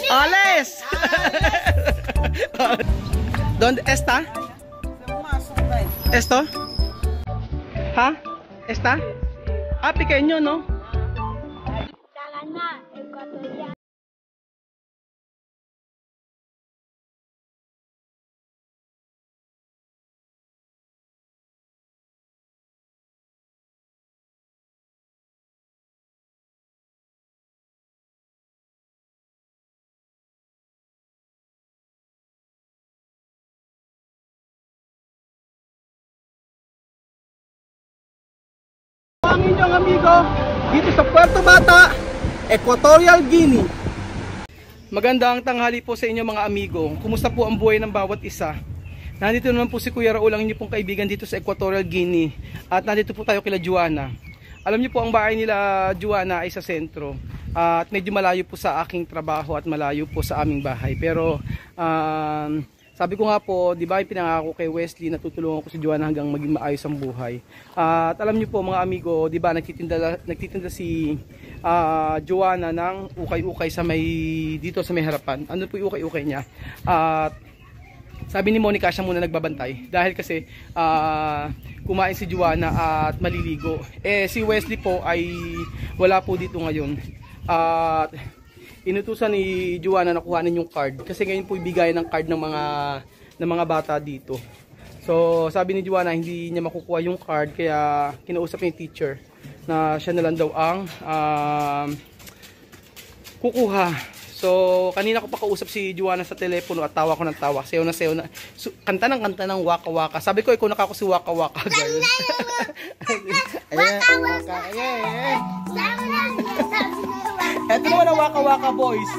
¡Ales! ¿Dónde está? ¿Esto? ¿Ah? ¿Está? Ah, pequeño, ¿no? Ang inyong amigo dito sa Puerto Bata, Equatorial Guinea. Magandang tanghali po sa inyo mga amigo. Kumusta po ang buhay ng bawat isa? Nandito naman po si Kuya Raul, ang inyong pong kaibigan dito sa Equatorial Guinea. At nandito po tayo kila Joanna. Alam niyo po ang bahay nila Joanna ay sa sentro. At medyo malayo po sa aking trabaho at malayo po sa aming bahay. Pero sabi ko nga po, di ba yung pinangako kay Wesley na tutulungan ko si Joanna hanggang maging maayos ang buhay. At alam niyo po mga amigo, di ba nagtitinda si Joanna ng ukay-ukay sa dito sa may harapan. Ano po yung ukay-ukay niya? At sabi ni Monica siya muna nagbabantay dahil kasi kumain si Joanna at maliligo. Si Wesley po ay wala po dito ngayon. At inutusan ni Joanna na kuhanin yung card kasi ngayon po ibigay ng card ng mga bata dito. So sabi ni Joanna hindi niya makukuha yung card kaya kinausap niya yung teacher na siya na lang daw ang kukuha. So kanina ko pa kausap si Joanna sa telepono at tawa ko ng tawa, sayo na kanta ng waka waka. Sabi ko ikaw nakako si waka waka girl. Waka waka. Ito naman ang Waka Waka Boys.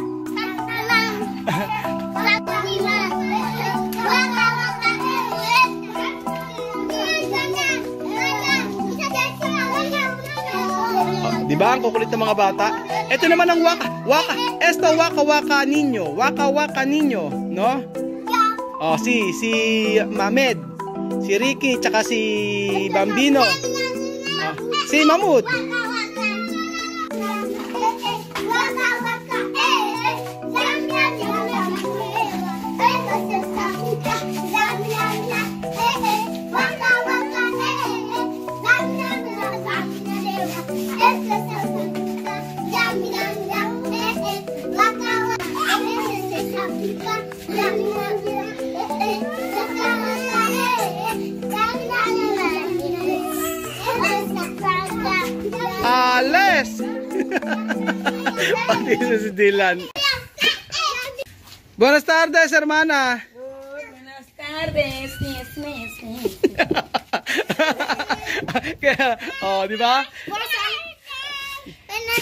Diba ang kukulit ng mga bata? Ito naman ang Waka. Esto Waka Waka Ninyo. Waka Waka Ninyo, no? Oh, si Mamed, si Ricky, tsaka si Bambino. Si Mahmoud. ¡Ales! Pati si Dylan. Buenas tardes, hermana. Buenas tardes. Oh, di ba? Buenas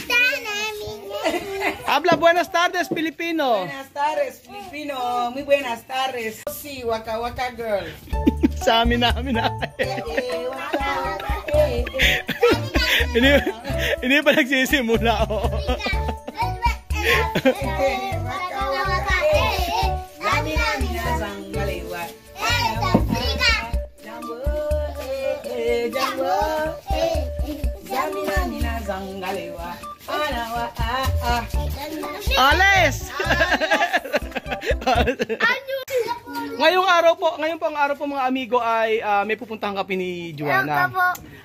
tardes, Habla buenas tardes, Filipino. Buenas tardes, Filipino. Muy buenas tardes. Sí, Waka Waka girl. Sa amin na. Hindi pa nagsisimula ako. Ales! Ngayong po ang araw po mga amigo ay may pupuntahan kami ni Joanna.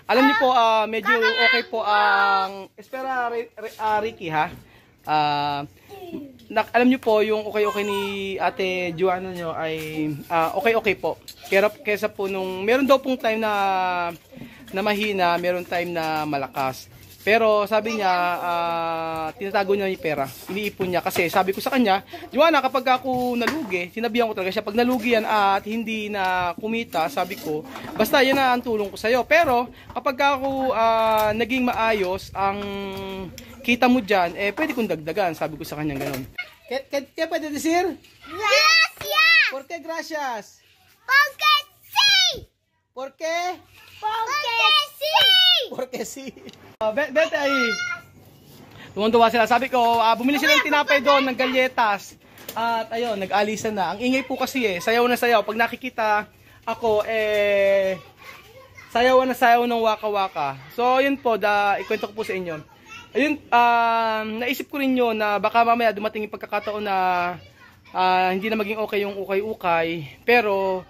Alam niyo po medyo okay po ang espera Ricky ha. Alam niyo po yung okay ni Ate Joanna nyo ay okay po. Kesa po nung meron daw pong time na mahina, meron time na malakas. Pero sabi niya, tinatago niya yung pera. Iniipon niya kasi sabi ko sa kanya, Joanna, kapag ako nalugi, sinabihan ko talaga siya, pag nalugi yan at hindi na kumita, sabi ko, basta yan na ang tulong ko sa'yo. Pero kapag ako naging maayos, ang kita mo dyan, pwede kong dagdagan. Sabi ko sa kanya gano'n. ¿Qué puede decir? Gracias. ¿Por qué gracias? Porque sí. ¿Por qué? Porque sí. Porque sí. Vete ahí. Tuwan-tuwa sila. Sabi ko, bumili sila ng tinapay doon, ng galyetas. At ayun, nag-alisan na. Ang ingay po kasi sayaw na sayaw. Pag nakikita ako, sayawan na sayaw ng waka-waka. So, yun po, ikwento ko po sa inyo. Ayun, naisip ko rin yun na baka mamaya dumating yung pagkakataon na hindi na maging okay yung ukay-ukay. Pero,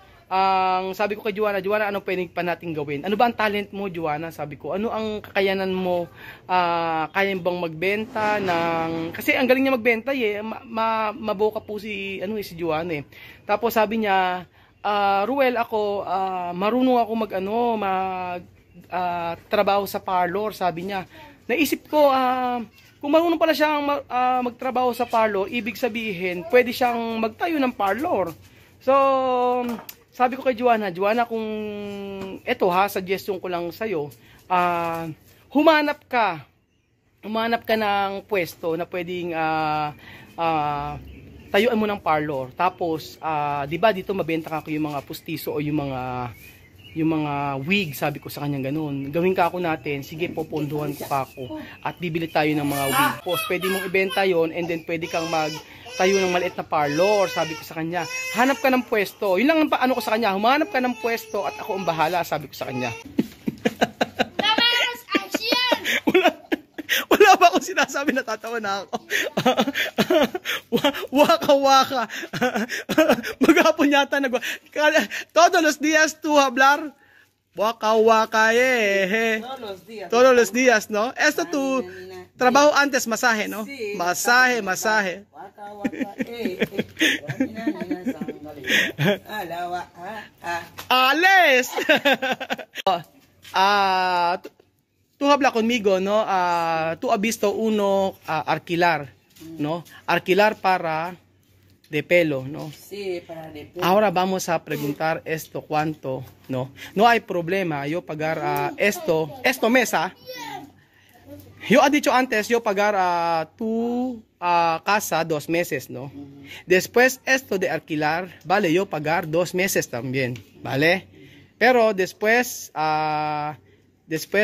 sabi ko kay Joanna, anong pwedeng pa natin gawin? Ano ba ang talent mo, Joanna? Sabi ko, ano ang kakayanan mo? Kaya bang magbenta ng... Kasi ang galing niya magbenta eh. Maboka po si Joanna eh. Tapos sabi niya, Ruel, ako, marunong ako trabaho sa parlor, sabi niya. Naisip ko, kung marunong pala siyang magtrabaho sa parlor, ibig sabihin, pwede siyang magtayo ng parlor. So, sabi ko kay Joanna, kung eto suggestion ko lang sa'yo, humanap ka ng pwesto na pwedeng tayuan mo ng parlor. Tapos, di ba dito mabenta ka yung mga pustiso o yung mga wig, sabi ko sa kanya ganun. Gawin ka ako natin, sige poponduhan ko ka ako at bibili tayo ng mga wig. Tapos, pwede mong ibenta yon and then pwede kang tayo ng maliit na parlor, sabi ko sa kanya. Hanap ka ng pwesto. Yun lang ang paano ko sa kanya. Humanap ka ng pwesto at ako ang bahala, sabi ko sa kanya. Wala ba akong sinasabi, natatawa na ako. Waka-waka. Maghapon yata todos los días tú hablar. Waka-waka Todos los días, no? Esto tu trabajo antes, masaje, no? Masaje. ¡Ales! Tú habla conmigo, no? Tú has visto uno alquilar, ¿no? Alquilar para de pelo, ¿no? Sí, para de pelo. Ahora vamos a preguntar esto, ¿cuánto? No, no hay problema, yo pagar esto mesa. Yo he dicho antes, yo pagar tu casa 2 meses, ¿no? Después esto de alquilar, vale, yo pagar 2 meses también, ¿vale? Pero después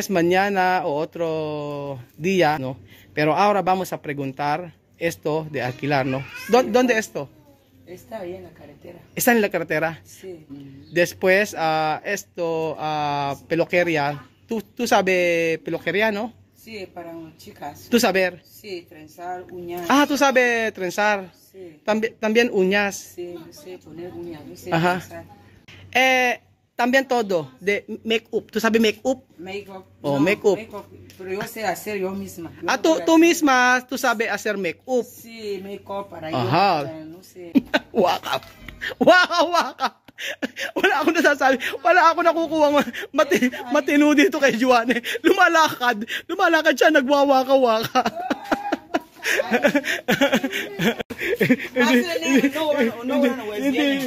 mañana o otro día, ¿no? Pero ahora vamos a preguntar esto de alquilar, ¿no? ¿Dónde esto? Está ahí en la carretera. ¿Está en la carretera? Sí. Después, peluquería. ¿Tú sabes peluquería, no? Sí, para chicas. ¿Tú saber? Sí, trenzar, uñas. ¿Tú sabes trenzar? Sí. También uñas. Sí, no sé poner uñas, no sé Ajá. trenzar. También todo, de make-up. ¿Tú sabes make-up? Make-up. Oh, No, make-up. Pero yo sé hacer yo misma. Tú misma, tú sabes hacer make-up. Sí, make-up para Ajá. yo. Para, no sé. Waka. Wala akong nasasabi. Wala ako nakukuha matino dito kay Joanne. Lumalakad siya, nagwawaka-waka.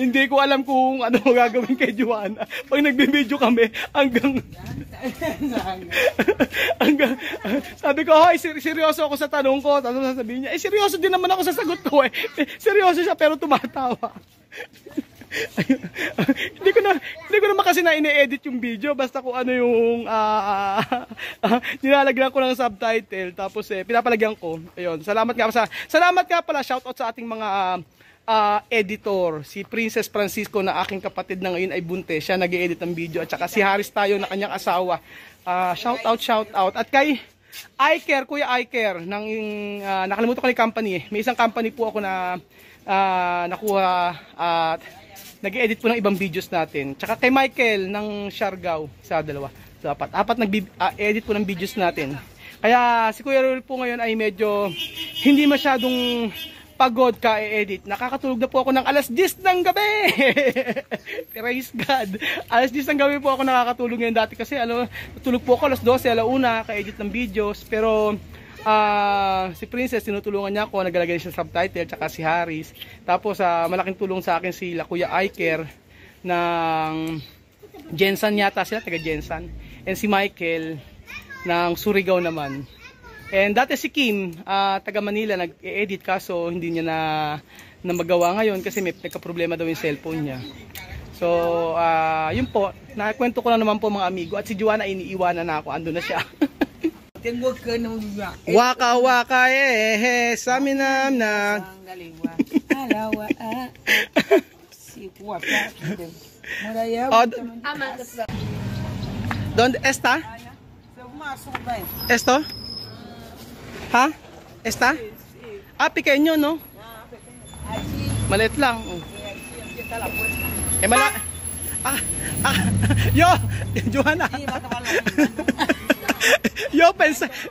Hindi ko alam kung ano gagawin kay Joanna. Pag nagbibideo kami, hanggang sabi ko, hoy, seryoso ako sa tanong ko. Tapos sasabihin niya, seryoso din naman ako sa sagot ko eh. Seryoso siya pero tumatawa. Hindi ko naman kasi na ine-edit yung video, basta kung ano yung nilalagyan ko ng subtitle, tapos pinapalagyan ko. Ayun, salamat nga pala, shoutout sa ating mga editor, si Princess Francisco na aking kapatid na ngayon ay bunte, siya nag-i-edit ng video, at saka si Haris tayo na kanyang asawa. Shoutout. At kay iCare, Kuya iCare, nakalimutan ko na yung company eh. May isang company po ako na nakuha at nag-edit po ng ibang videos natin. Tsaka kay Michael ng Siargao, apat nag-edit po ng videos natin. Kaya si Kuya Ruel po ngayon ay medyo hindi masyadong pagod ka-edit. Nakakatulog na po ako ng alas 10 ng gabi. Praise God. Alas 10 ng gabi po ako nakakatulog ngayon. Dati kasi natulog po ako alas 12, alauna, ka-edit ng videos. Pero si Princess, tinutulungan niya ako, naglalagay siya ng subtitle, tsaka si Haris. Tapos malaking tulong sa akin si Kuya iCare ng Jensan yata sila, taga Jensan. And si Michael ng Surigao naman. And dati si Kim, taga Manila, nag-edit kaso hindi niya na magawa ngayon kasi may nagka-problema daw yung cellphone niya. So, yun po, nakwento ko lang naman po mga amigo. At si Joanna, iniiwanan na ako, ando na siya. Tengo que no Waka saminam na. Alawa. Si ¿Dónde está? Pumasok ba eh? ¿Esto? Ha? ¿Esta? Ah, pequeño, no? Maliit lang. Oh. Eh, Johanna.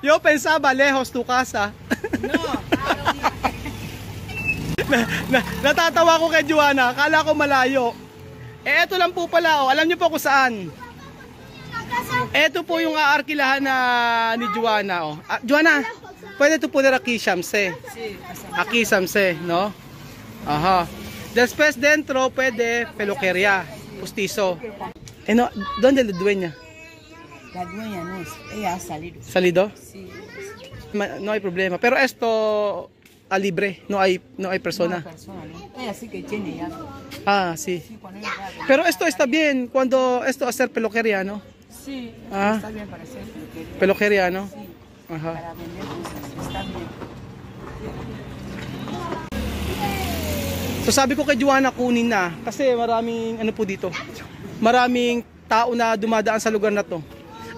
Yo pensaba lejos tu casa. No. Natatawa ko kay Johanna. Akala ko malayo. Eh, eto lang po pala. Oh. Alam niyo po kung saan. Eto po yung aarkilahan na ni Johanna. Oh. Johanna, pwede to poner aquí, Shamse. Aquí, Shamse, no? Ajá. Después dentro, pwede peluquería, postizo. Eh, no, ¿dónde la dueña? La dueña no es. Ella ha salido. ¿Salido? Sí. No hay problema. Pero esto a libre, no hay persona. Una persona, ¿no? Ella sí que tiene ya. Ah, sí. Sí, cuando ella va a- Pero esto está bien cuando esto hacer peluquería, ¿no? Sí, Ah. está bien para hacer peluquería. Peluquería, ¿no? Sí, Ajá. para vender cosas. Está bien. So sabi ko kay Johanna kunin na kasi maraming ano po dito. Maraming tao na dumadaan sa lugar na to.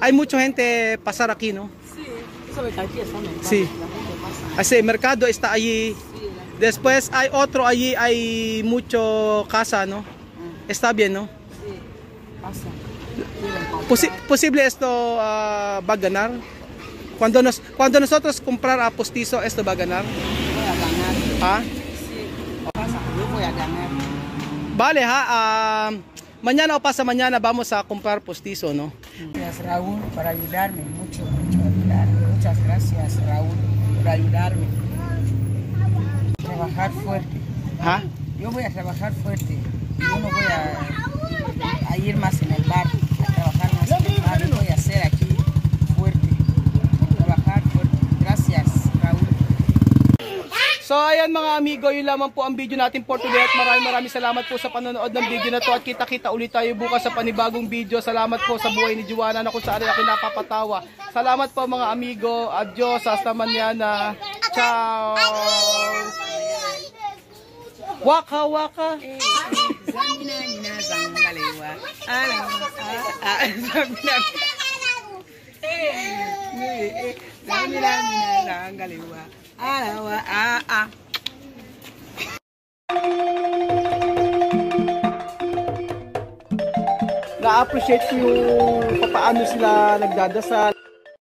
Hay mucha gente pasar aquí, ¿no? Sí, sabe que aquí está mercado. Sí. La gente pasa. Kasi mercado está allí. Sí, Después hay otro allí, hay mucho casa, ¿no? Está bien, ¿no? sí, pasa. Quieren comprar. Posible esto va a ganar. Cuando nosotros comprar a postizo, esto va a ganar. Voy a ganar. ¿Ah? Sí, pasa, yo voy a ganar. Vale, ha. Mañana o pasa mañana vamos a comprar postizo, ¿no? Gracias, Raúl, por ayudarme. Mucho ayudarme. Muchas gracias, Raúl, por ayudarme. Trabajar fuerte. ¿Ah? Yo voy a trabajar fuerte. Yo no voy a ir más en el bar, a trabajar más en el bar. Yo voy a hacer aquí fuerte. Trabajar fuerte. Gracias, Raúl. So ayan mga amigo, yun lamang po ang video natin for today at maraming salamat po sa panonood ng video na to at kita-kita ulit tayo bukas sa panibagong video. Salamat po sa buhay ni Johanna na kung saan ay aking napapatawa. Salamat po mga amigo. Adios, hasta mañana. Ciao. Waka waka. Zamina nina zangalewa. Zamina nina zangalewa. Alawa Na-appreciate ko yung paano sila nagdadasal.